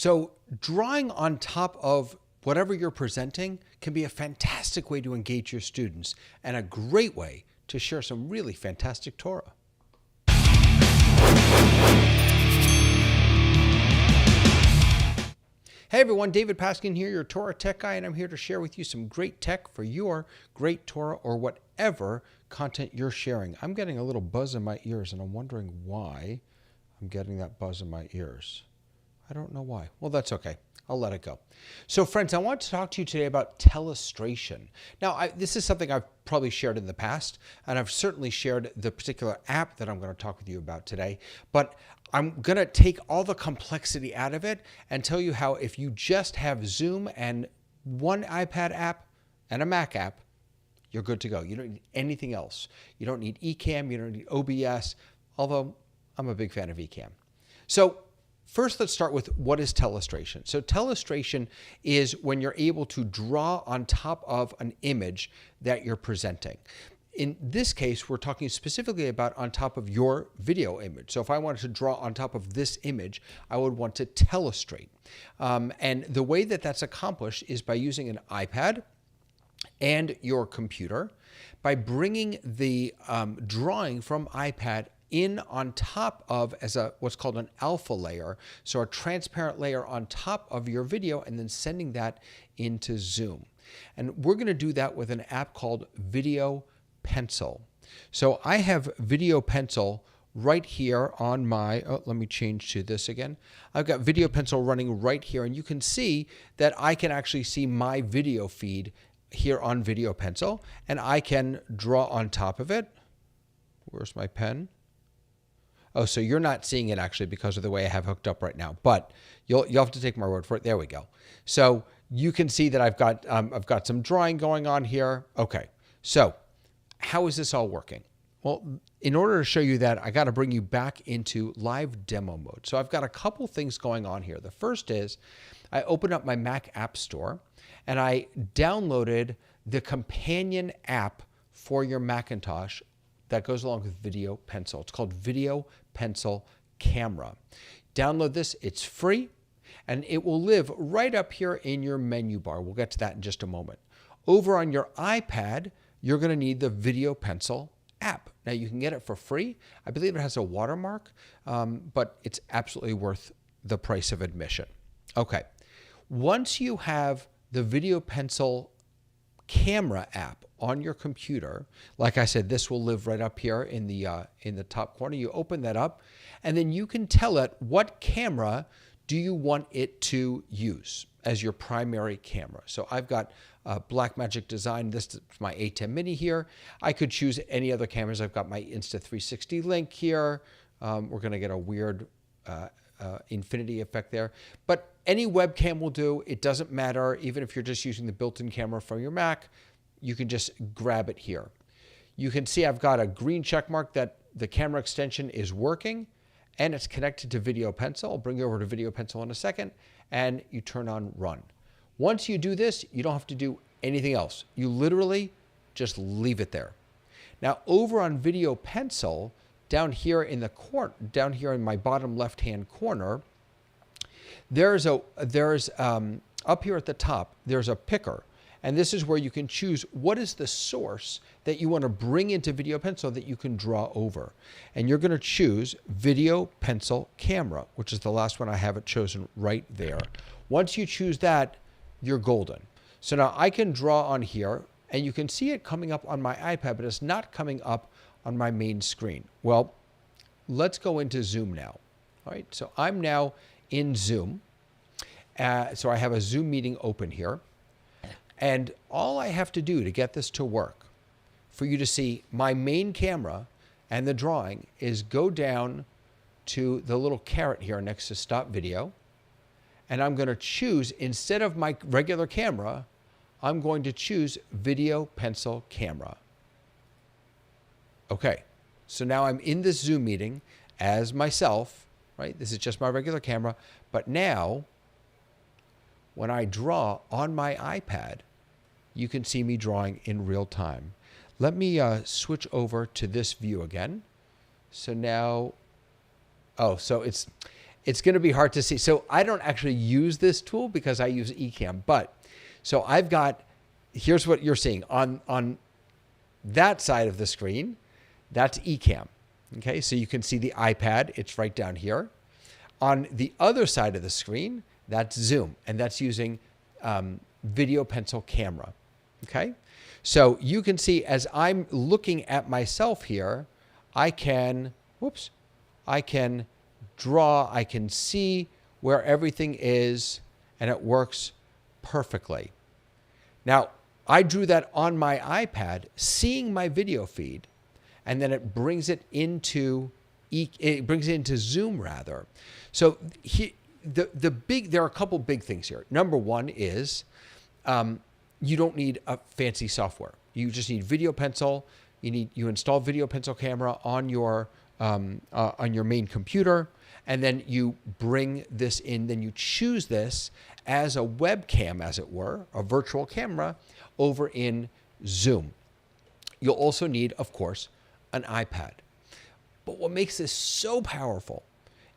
So drawing on top of whatever you're presenting can be a fantastic way to engage your students and a great way to share some really fantastic Torah. Hey everyone, David Paskin here, your Torah tech guy, and I'm here to share with you some great tech for your great Torah or whatever content you're sharing. I'm getting a little buzz in my ears, and I'm wondering why I'm getting that buzz in my ears. I don't know why. Well, that's okay. I'll let it go. So friends, I want to talk to you today about Telestration. Now, this is something I've probably shared in the past, and I've certainly shared the particular app that I'm going to talk with you about today, but I'm going to take all the complexity out of it and tell you how if you just have Zoom and one iPad app and a Mac app, you're good to go. You don't need anything else. You don't need Ecamm, you don't need OBS, although I'm a big fan of Ecamm. So first, let's start with what is Telestration. So Telestration is when you're able to draw on top of an image that you're presenting. In this case, we're talking specifically about on top of your video image. So if I wanted to draw on top of this image, I would want to telestrate. And the way that that's accomplished is by using an iPad and your computer, by bringing the drawing from iPad in on top of as what's called an alpha layer, so a transparent layer on top of your video, and then sending that into Zoom. And we're going to do that with an app called Video Pencil. So I have Video Pencil right here on my, let me change to this again. I've got Video Pencil running right here, and you can see that I can actually see my video feed here on Video Pencil, and I can draw on top of it. Where's my pen? Oh, so you're not seeing it actually because of the way I have hooked up right now, but you'll have to take my word for it. There we go. So you can see that I've got some drawing going on here. Okay, so how is this all working? Well, in order to show you that, I got to bring you back into live demo mode. So I've got a couple things going on here. The first is I opened up my Mac App Store and I downloaded the companion app for your Macintosh that goes along with Video Pencil. It's called Video Pencil Camera. Download this, it's free, and it will live right up here in your menu bar. We'll get to that in just a moment. Over on your iPad, you're going to need the Video Pencil app. Now, you can get it for free. I believe it has a watermark, but it's absolutely worth the price of admission. Okay, once you have the Video Pencil Camera app on your computer, like I said, this will live right up here in the top corner. You open that up, and then you can tell it what camera do you want it to use as your primary camera. So I've got Blackmagic Design. This is my A10 Mini here. I could choose any other cameras. I've got my Insta360 Link here. We're going to get a weird infinity effect there, but any webcam will do. It doesn't matter. Even if you're just using the built-in camera from your Mac, you can just grab it here. You can see I've got a green check mark that the camera extension is working and it's connected to Video Pencil. I'll bring you over to Video Pencil in a second, and you turn on Run. Once you do this, you don't have to do anything else. You literally just leave it there. Now over on Video Pencil, down here in the corner, down here in my bottom left-hand corner, there's up here at the top, there's a picker. And this is where you can choose what is the source that you want to bring into Video Pencil that you can draw over. And you're going to choose Video Pencil Camera, which is the last one I have it chosen right there. Once you choose that, you're golden. So now I can draw on here, and you can see it coming up on my iPad, but it's not coming up on my main screen. Well, let's go into Zoom now. All right, so I'm now in Zoom. So I have a Zoom meeting open here. And all I have to do to get this to work, for you to see my main camera and the drawing, is go down to the little caret here next to Stop Video. And I'm going to choose, instead of my regular camera, I'm going to choose Video Pencil Camera. Okay, so now I'm in this Zoom meeting as myself, right? This is just my regular camera. But now, when I draw on my iPad, you can see me drawing in real time. Let me switch over to this view again. So now, oh, so it's going to be hard to see. So I don't actually use this tool because I use Ecamm. But so I've got, here's what you're seeing on that side of the screen. That's Ecamm. Okay, so you can see the iPad. It's right down here. On the other side of the screen, that's Zoom, and that's using video pencil camera. Okay, so you can see as I'm looking at myself here, I can draw, I can see where everything is, and it works perfectly. Now, I drew that on my iPad, seeing my video feed, and then it brings it into Zoom rather. So there are a couple big things here. Number one is you don't need a fancy software. You just need Video Pencil. You install Video Pencil camera on your main computer, and then you bring this in. Then you choose this as a webcam, as it were, a virtual camera over in Zoom. You'll also need, of course, an iPad. But what makes this so powerful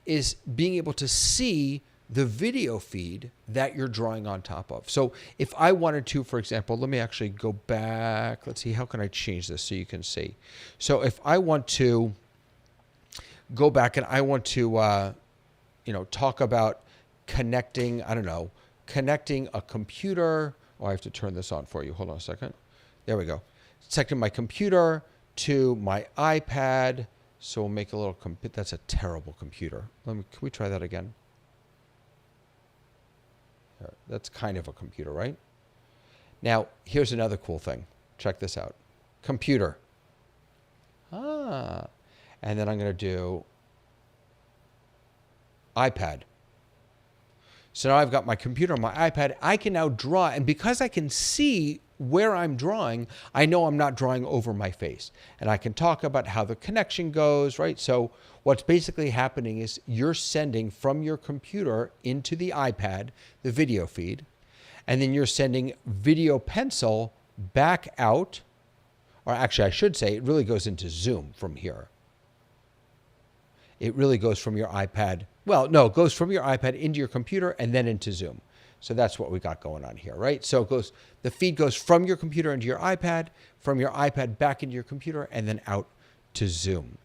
is being able to see the video feed that you're drawing on top of. So if I wanted to, for example, let me actually go back. Let's see, how can I change this so you can see? So if I want to go back and I want to, talk about connecting, connecting a computer. Oh, I have to turn this on for you. Hold on a second. There we go. Connecting my computer to my iPad. So we'll make a little, that's a terrible computer. Can we try that again? That's kind of a computer, right? Now, here's another cool thing. Check this out. Computer. And then I'm going to do iPad. So now I've got my computer on my iPad. I can now draw, and because I can see where I'm drawing, I know I'm not drawing over my face. And I can talk about how the connection goes, right? So what's basically happening is you're sending from your computer into the iPad, the video feed, and then you're sending Video Pencil back out, or actually I should say it really goes into Zoom from here. It really goes from your iPad. Well, no, it goes from your iPad into your computer and then into Zoom. So that's what we got going on here, right? So the feed goes from your computer into your iPad, from your iPad back into your computer, and then out to Zoom.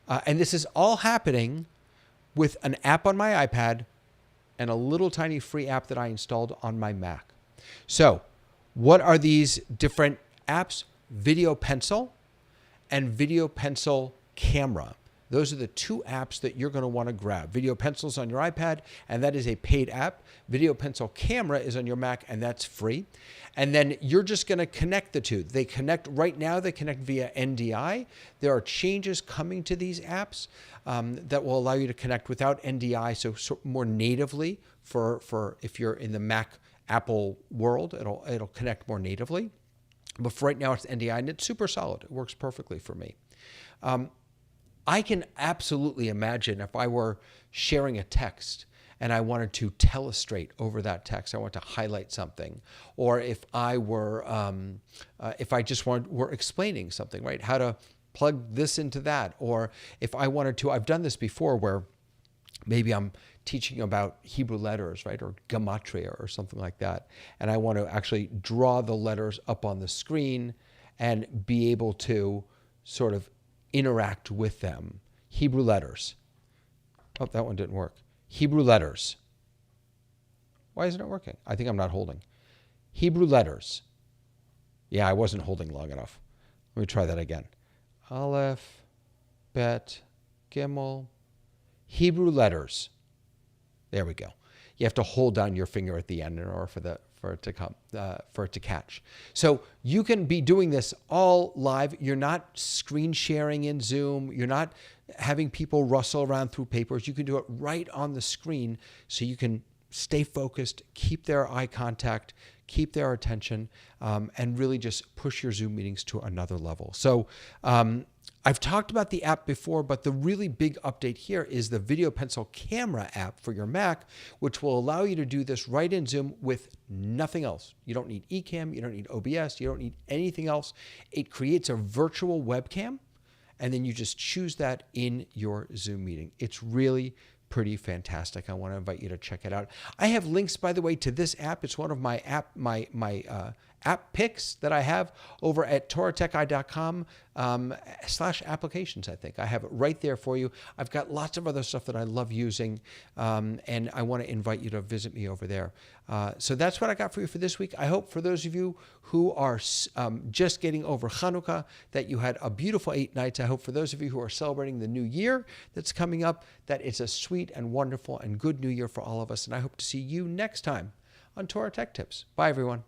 And this is all happening with an app on my iPad and a little tiny free app that I installed on my Mac. So what are these different apps? Video Pencil and Video Pencil Camera. Those are the two apps that you're going to want to grab. Video Pencil's on your iPad, and that is a paid app. Video Pencil Camera is on your Mac, and that's free. And then you're just going to connect the two. They connect right now. They connect via NDI. There are changes coming to these apps that will allow you to connect without NDI, so more natively for if you're in the Mac Apple world, it'll connect more natively. But for right now, it's NDI, and it's super solid. It works perfectly for me. I can absolutely imagine if I were sharing a text and I wanted to telestrate over that text, I want to highlight something, or if I were, were explaining something, right? How to plug this into that, or if I wanted to, I've done this before where maybe I'm teaching about Hebrew letters, right, or gematria or something like that, and I want to actually draw the letters up on the screen and be able to sort of interact with them. Hebrew letters. Oh, that one didn't work. Hebrew letters. Why isn't it working? I think I'm not holding. Hebrew letters. Yeah, I wasn't holding long enough. Let me try that again. Aleph, Bet, Gimel. Hebrew letters. There we go. You have to hold down your finger at the end in order for it to catch. So you can be doing this all live. You're not screen sharing in Zoom. You're not having people rustle around through papers. You can do it right on the screen, so you can stay focused, keep their eye contact, keep their attention, and really just push your Zoom meetings to another level. So I've talked about the app before, but the really big update here is the Video Pencil Camera app for your Mac, which will allow you to do this right in Zoom with nothing else. You don't need Ecamm, you don't need OBS, you don't need anything else. It creates a virtual webcam, and then you just choose that in your Zoom meeting. It's really pretty fantastic. I want to invite you to check it out. I have links, by the way, to this app. It's one of my app picks that I have over at TorahTechGuy.com /applications, I think. I have it right there for you. I've got lots of other stuff that I love using, and I want to invite you to visit me over there. So that's what I got for you for this week. I hope for those of you who are just getting over Hanukkah that you had a beautiful 8 nights. I hope for those of you who are celebrating the new year that's coming up that it's a sweet and wonderful and good new year for all of us. And I hope to see you next time on Torah Tech Tips. Bye, everyone.